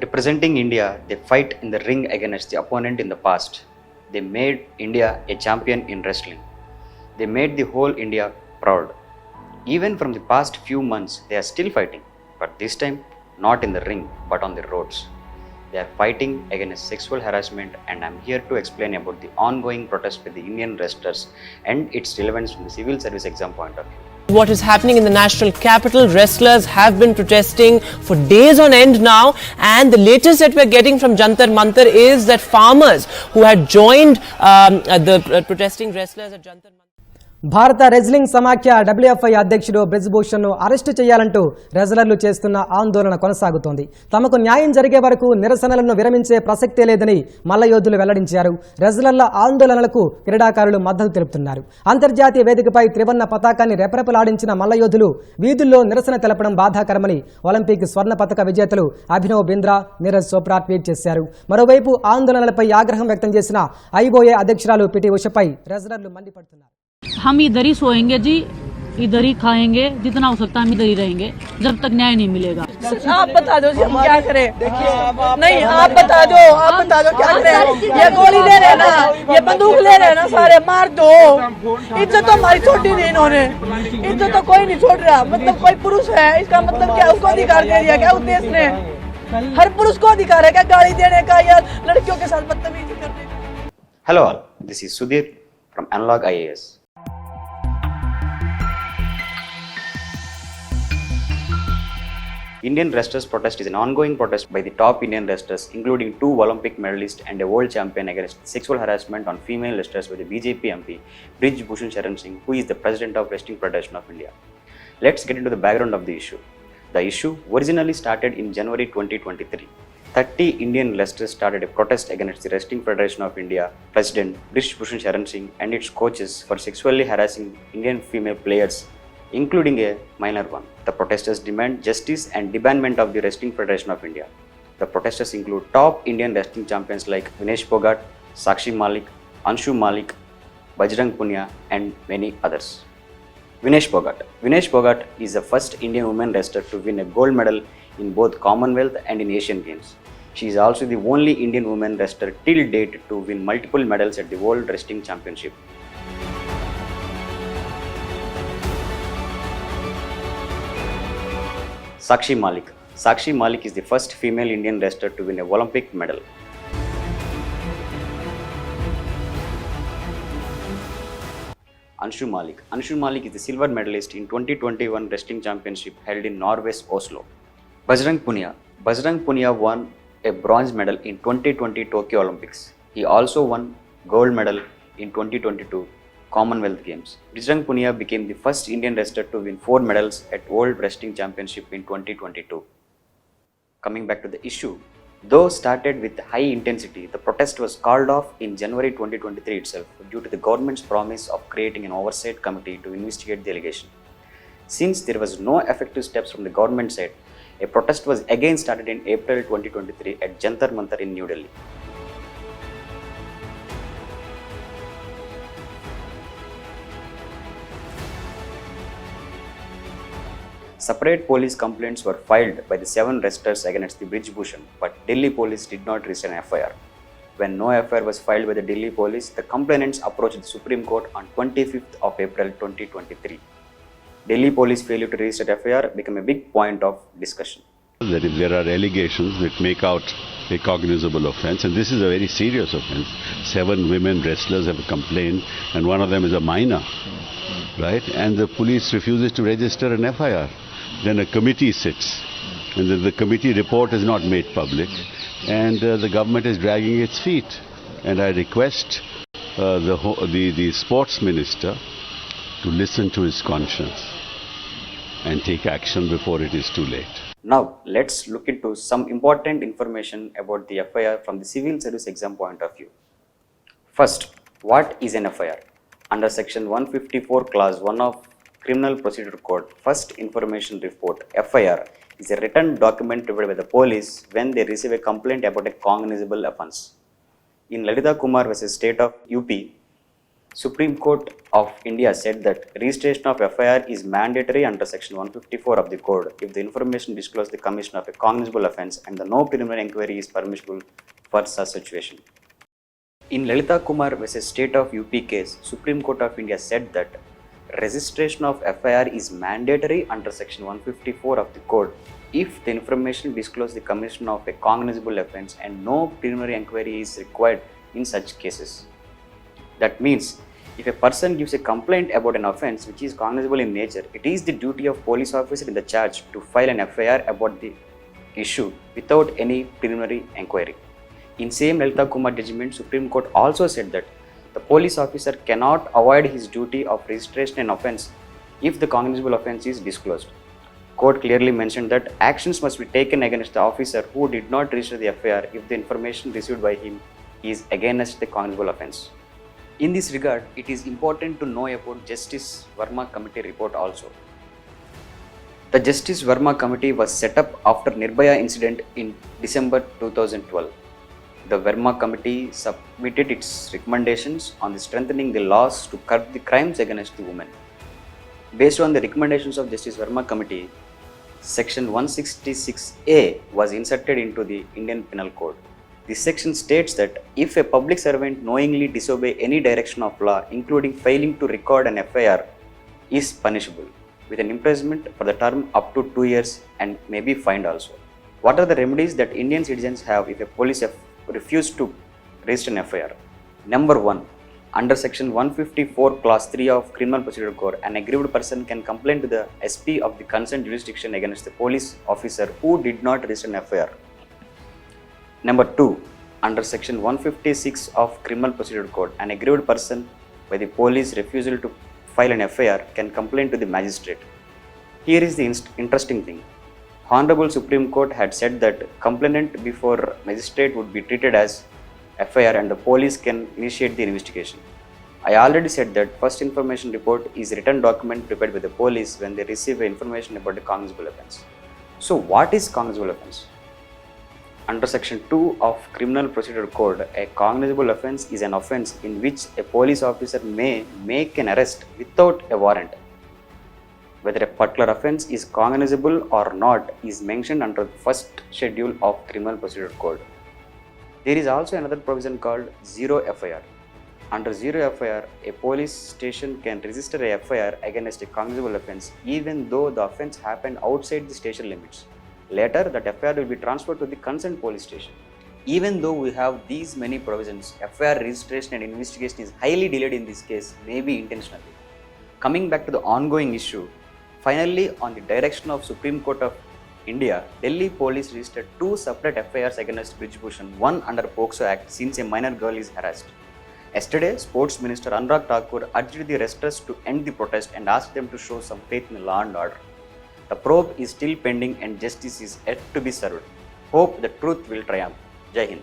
Representing India, they fight in the ring against the opponent in the past. They made India a champion in wrestling. They made the whole India proud. Even from the past few months, they are still fighting, but this time not in the ring, but on the roads. They are fighting against sexual harassment, and I'm here to explain about the ongoing protest by the Indian wrestlers and its relevance from the civil service exam point of view. What is happening in the national capital? Wrestlers have been protesting for days on end now, and the latest that we're getting from Jantar Mantar is that farmers who had joined the protesting wrestlers at Jantar Mantar. భారత wrestling సమాఖ్య WFI అధ్యక్షుడు బ్రిజ్భూషణ్ను arrest చేయాలంటూ రెజ్లర్లు చేస్తున్న ఆందోళన కొనసాగుతోంది. తమకు న్యాయం జరిగే వరకు నిరసనలను విరమించే ప్రసక్తే లేదని మల్లయోధులు వెల్లడించారు. రెజ్లర్ల ఆందోళనలకు క్రీడాకారులు మద్దతు తెలుపుతున్నారు. అంతర్జాతీయ వేదికపై త్రివర్ణ పతాకాన్ని రెపరెపలాడించిన మల్లయోధులు వీధుల్లో నిరసన తెలపడం బాధాకరమని ఒలింపిక్ స్వర్ణ పతక విజేతలు అభినవ్ బింద్రా, నీరజ్ చోప్రా ట్వీట్ చేశారు. మరోవైపు ఆందోళనలపై ఆగ్రహం వ్యక్తం చేసిన IOA అధ్యక్షురాలు పిటి ఉషపై రెజ్లర్లు మండిపడుతున్నారు. हम इधर ही सोएंगे जी, इधर ही खाएंगे, जितना हो सकता है हम इधर ही रहेंगे जब तक न्याय नहीं मिलेगा. आप बता दो जी हम क्या करें. नहीं आप बता दो क्या करें. ये गोली ले रहे ना, ये बंदूक ले रहे ना, सारे मार दो. इज्जत तो हमारी छोड़ी नहीं इन्होंने, इज्जत तो कोई नहीं छोड़ रहा. मतलब कोई पुरुष है, इसका मतलब क्या उसको अधिकार दे दिया क्या उस देश ने? हर पुरुष को अधिकार है क्या गाली देने का या लड़कियों के साथ बदतमीजी करने का? Hello all, this is Sudhir from Analog IAS. Indian wrestlers protest is an ongoing protest by the top Indian wrestlers, including 2 Olympic medalists and a world champion, against sexual harassment on female wrestlers by the BJP MP Brij Bhushan Sharan Singh, who is the president of Wrestling Federation of India. Let's get into the background of the issue. The issue originally started in January 2023. 30 Indian wrestlers started a protest against the Wrestling Federation of India President Brij Bhushan Sharan Singh and its coaches for sexually harassing Indian female players, including a minor one. The protesters demand justice and debarment of the Wrestling Federation of India. The protesters include top Indian wrestling champions like Vinesh Phogat, Sakshi Malik, Anshu Malik, Bajrang Punia, and many others. Vinesh Phogat is the first Indian woman wrestler to win a gold medal in both Commonwealth and in Asian Games. She is also the only Indian woman wrestler till date to win multiple medals at the World Wrestling Championship. Sakshi Malik is the first female Indian wrestler to win a Olympic medal. Anshu Malik is the silver medalist in 2021 Wrestling Championship held in Norway's Oslo. Bajrang Punia won a bronze medal in 2020 Tokyo Olympics. He also won gold medal in 2022 Commonwealth Games. Bajrang Punia became the first Indian wrestler to win 4 medals at World Wrestling Championship in 2022. Coming back to the issue, though started with high intensity, the protest was called off in January 2023 itself due to the government's promise of creating an oversight committee to investigate the allegation. Since there was no effective steps from the government side, a protest was again started in April 2023 at Jantar Mantar in New Delhi. Separate police complaints were filed by the 7 wrestlers against the Brij Bhushan, but Delhi police did not register an FIR. When no FIR was filed by the Delhi police, the complainants approached the Supreme Court on 25th of April 2023. Delhi police failure to register FIR became a big point of discussion. That if there are allegations that make out a cognizable offence, and this is a very serious offence, 7 women wrestlers have complained, and one of them is a minor, right? And the police refuses to register an FIR. Then a committee sits, and then the committee report is not made public, and the government is dragging its feet. And I request the sports minister to listen to his conscience and take action before it is too late. Now let's look into some important information about the FIR from the civil service exam point of view. First, what is an FIR? Under section 154 clause 1 of Criminal Procedure Code, First Information Report, FIR, is a written document prepared by the police when they receive a complaint about a cognizable offence. In Lalita Kumar vs. State of UP, Supreme Court of India said that registration of FIR is mandatory under Section 154 of the Code if the information disclosed the commission of a cognizable offence and the no preliminary inquiry is permissible for such situation. In Lalita Kumar vs. State of UP case, Supreme Court of India said that registration of FIR is mandatory under Section 154 of the Code if the information disclosed the commission of a cognizable offence and no preliminary inquiry is required in such cases. That means, if a person gives a complaint about an offence which is cognizable in nature, it is the duty of police officer in the charge to file an FIR about the issue without any preliminary inquiry. In same Lalita Kumar judgment, Supreme Court also said that the police officer cannot avoid his duty of registration and offence if the cognizable offence is disclosed. Court clearly mentioned that actions must be taken against the officer who did not register the FIR if the information received by him is against the cognizable offence. In this regard, it is important to know about Justice Verma Committee report also. The Justice Verma Committee was set up after Nirbhaya incident in December 2012. The Verma Committee submitted its recommendations on the strengthening the laws to curb the crimes against the women. Based on the recommendations of Justice Verma Committee, Section 166A was inserted into the Indian Penal Code. This section states that if a public servant knowingly disobey any direction of law, including failing to record an FIR, is punishable with an imprisonment for the term up to 2 years and may be fined also. What are the remedies that Indian citizens have if a police refuses to register an FIR? Number 1. Under Section 154 Clause 3 of Criminal Procedure Code, an aggrieved person can complain to the SP of the concerned jurisdiction against the police officer who did not register an FIR. Number 2. Under Section 156 of Criminal Procedure Code, an aggrieved person by the police refusal to file an FIR can complain to the magistrate. Here is the interesting thing. Honorable Supreme Court had said that complainant before magistrate would be treated as FIR and the police can initiate the investigation. I already said that first information report is a written document prepared by the police when they receive information about a cognizable offence. So what is cognizable offence? Under Section 2 of Criminal Procedure Code, a cognizable offence is an offence in which a police officer may make an arrest without a warrant. Whether a particular offence is cognizable or not is mentioned under the first schedule of Criminal Procedure Code. There is also another provision called Zero FIR. Under Zero FIR, a police station can register a FIR against a cognizable offence even though the offence happened outside the station limits. Later, that FIR will be transferred to the concerned police station. Even though we have these many provisions, FIR registration and investigation is highly delayed in this case, maybe intentionally. Coming back to the ongoing issue, finally, on the direction of Supreme Court of India, Delhi police registered 2 separate FIRs against Brij Bhushan, one under POCSO Act since a minor girl is harassed. Yesterday, Sports Minister Anurag Thakur urged the arresters to end the protest and asked them to show some faith in law and order. The probe is still pending and justice is yet to be served. Hope the truth will triumph. Jai Hind.